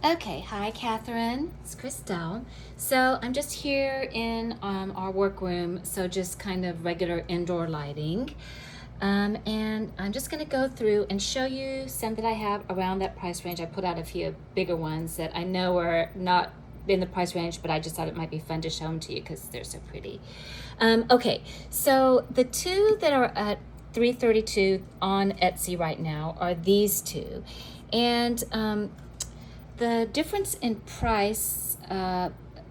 Okay, hi Catherine, it's Christelle. So I'm just here in our workroom, so just kind of regular indoor lighting. And I'm just gonna go through and show you some that I have around that price range. I put out a few bigger ones that I know are not in the price range, but I just thought it might be fun to show them to you because they're so pretty. Okay, so the two that are at $332 on Etsy right now are these two. And the difference in price,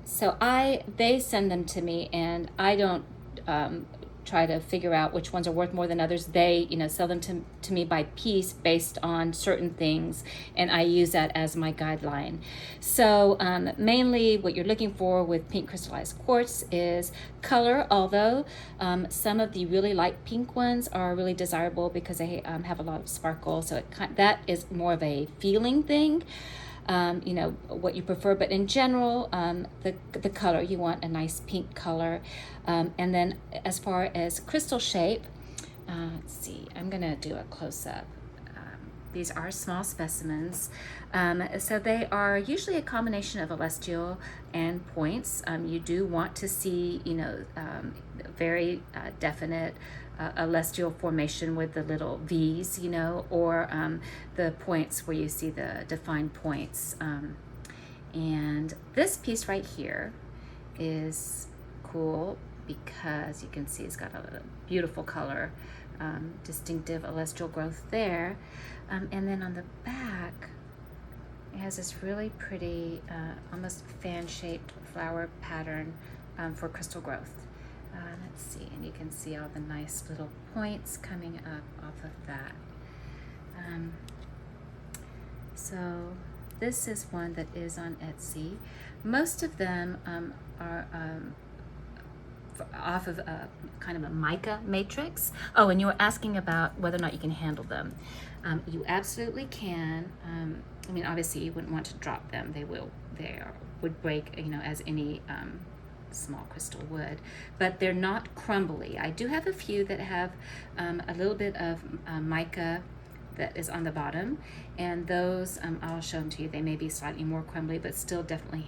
so they send them to me, and I don't try to figure out which ones are worth more than others. They, sell them to me by piece based on certain things, and I use that as my guideline. So mainly what you're looking for with pink crystallized quartz is color, although some of the really light pink ones are really desirable because they have a lot of sparkle, so that is more of a feeling thing. What you prefer, but in general, the color, you want a nice pink color. And then as far as crystal shape, let's see, I'm gonna do a close-up. These are small specimens. So they are usually a combination of celestial and points. You do want to see, very definite celestial formation with the little V's, or the points where you see the defined points. And this piece right here is cool because you can see it's got a beautiful color, distinctive celestial growth there. And then on the back, it has this really pretty, almost fan-shaped flower pattern for crystal growth. Let's see, and you can see all the nice little points coming up off of that. So this is one that is on Etsy. Most of them are off of a kind of a mica matrix. Oh, and you were asking about whether or not you can handle them. You absolutely can. Obviously you wouldn't want to drop them. They would break, as any small crystal would, but they're not crumbly. I do have a few that have a little bit of mica that is on the bottom, and those I'll show them to you. They may be slightly more crumbly, but still definitely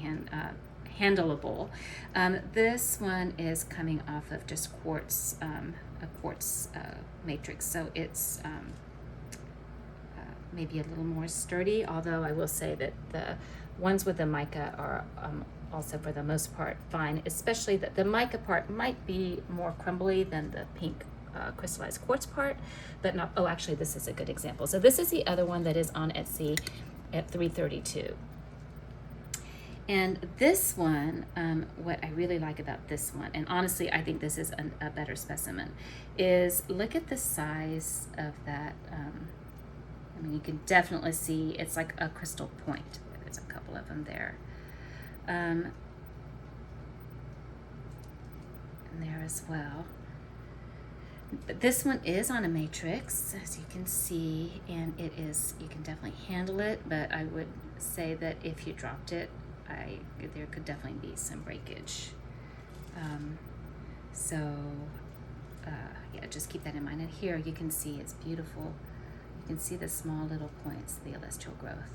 handleable. This one is coming off of just quartz, a quartz matrix, so it's maybe a little more sturdy, although I will say that the ones with the mica are also for the most part fine, especially that the mica part might be more crumbly than the pink crystallized quartz part, but not. Oh, actually this is a good example. So this is the other one that is on Etsy at $332. And this one, what I really like about this one, and honestly I think this is a better specimen, is look at the size of that. You can definitely see it's like a crystal point. There's a couple of them there. And there as well. But this one is on a matrix, as you can see, and it is, you can definitely handle it, but I would say that if you dropped it, there could definitely be some breakage. Yeah, just keep that in mind. And here you can see it's beautiful. You can see the small little points, the celestial growth.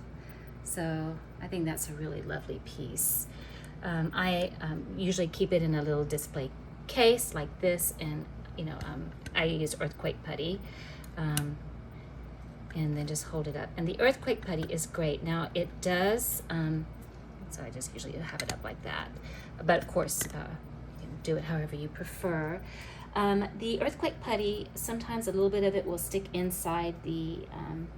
So I think that's a really lovely piece. I usually keep it in a little display case like this, and I use earthquake putty, and then just hold it up. And the earthquake putty is great. Now it does, so I just usually have it up like that, but of course you can do it however you prefer. The earthquake putty, sometimes a little bit of it will stick inside the,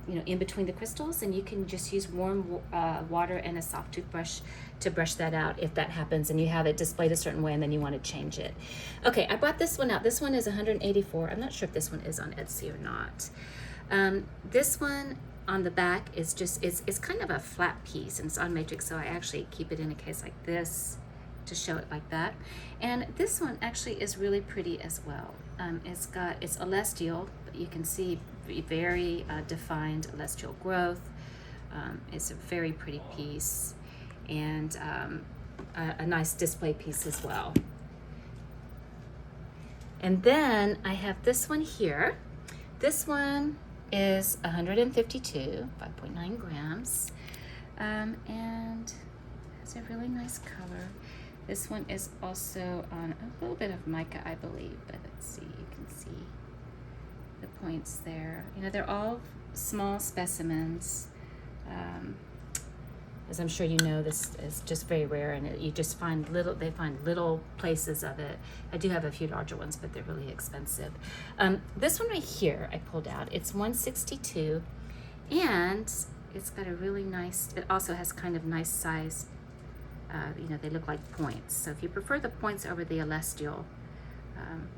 in between the crystals, and you can just use warm water and a soft toothbrush to brush that out if that happens and you have it displayed a certain way and then you want to change it. Okay, I brought this one out. This one is $184. I'm not sure if this one is on Etsy or not. This one on the back is just, it's kind of a flat piece, and it's on matrix, so I actually keep it in a case like this to show it like that. And this one actually is really pretty as well. It's celestial, but you can see very defined celestial growth. It's a very pretty piece, and a nice display piece as well. And then I have this one here. This one is 152, 5.9 grams. and it's a really nice color. This one is also on a little bit of mica, I believe, but let's see, you can see the points there. You know, they're all small specimens. As I'm sure you know, this is just very rare, and you just find they find little places of it. I do have a few larger ones, but they're really expensive. This one right here, I pulled out. It's 162, and it's got a really nice, it also has kind of nice size, you know, they look like points. So if you prefer the points over the celestial,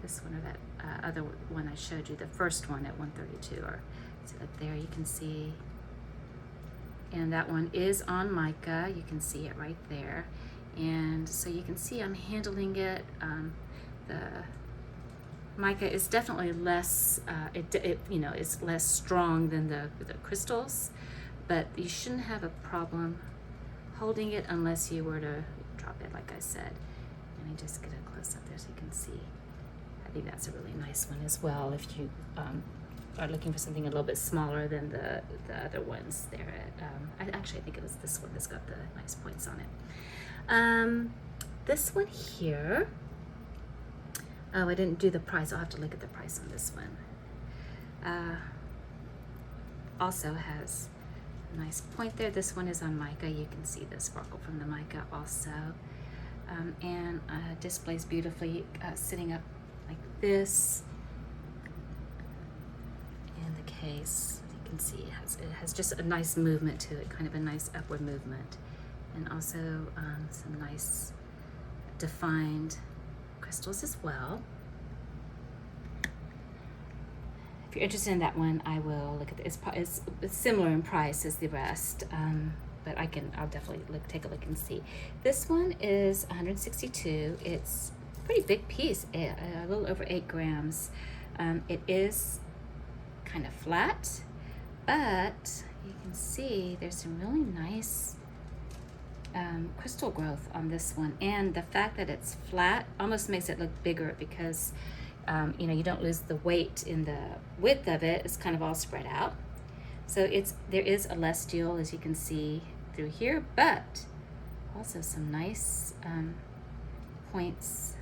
this one or that other one I showed you, the first one at 132, or so up there you can see. And that one is on mica. You can see it right there. And so you can see I'm handling it. The mica is definitely less, you know, it's less strong than the crystals, but you shouldn't have a problem holding it unless you were to drop it, like I said. Let me just get a close up there so you can see. I think that's a really nice one as well if you are looking for something a little bit smaller than the other ones there. I think it was this one that's got the nice points on it. This one here, oh, I didn't do the price. I'll have to look at the price on this one. Also has a nice point there. This one is on mica. You can see the sparkle from the mica also. And displays beautifully sitting up like this. Case, you can see it has just a nice movement to it, kind of a nice upward movement, and also some nice defined crystals as well. If you're interested in that one, I will look at it. It's similar in price as the rest, but I'll definitely take a look and see. This one is 162. It's a pretty big piece, a little over 8 grams. It is kind of flat, but you can see there's some really nice crystal growth on this one, and the fact that it's flat almost makes it look bigger because you know, you don't lose the weight in the width of it. It's kind of all spread out, so there is a celestial, as you can see through here, but also some nice points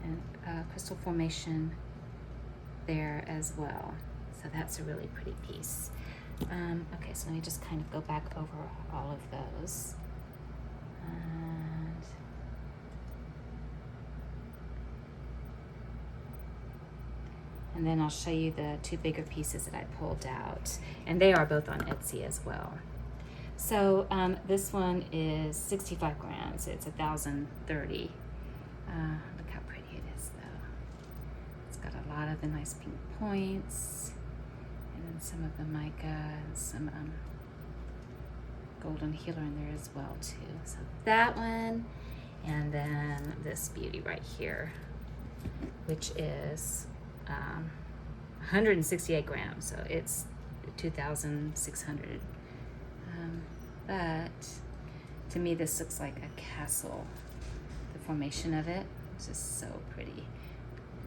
and crystal formation there as well. So that's a really pretty piece. Okay, so let me just kind of go back over all of those. And then I'll show you the 2 bigger pieces that I pulled out. And they are both on Etsy as well. So this one is 65 grams. It's 1,030. Look how pretty it is though. It's got a lot of the nice pink points. And then some of the mica and some golden healer in there as well too. So that one, and then this beauty right here, which is 168 grams. So it's 2,600. But to me, this looks like a castle. The formation of it is just so pretty.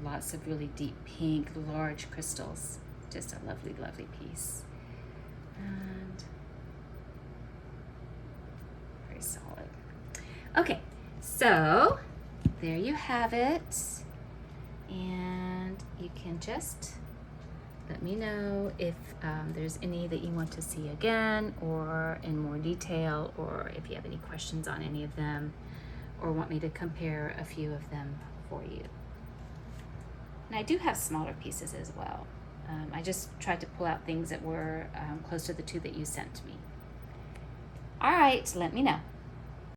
Lots of really deep pink, large crystals. Just a lovely, lovely piece. And very solid. Okay, so there you have it. And you can just let me know if there's any that you want to see again or in more detail, or if you have any questions on any of them or want me to compare a few of them for you. And I do have smaller pieces as well. I just tried to pull out things that were close to the 2 that you sent me. All right, let me know.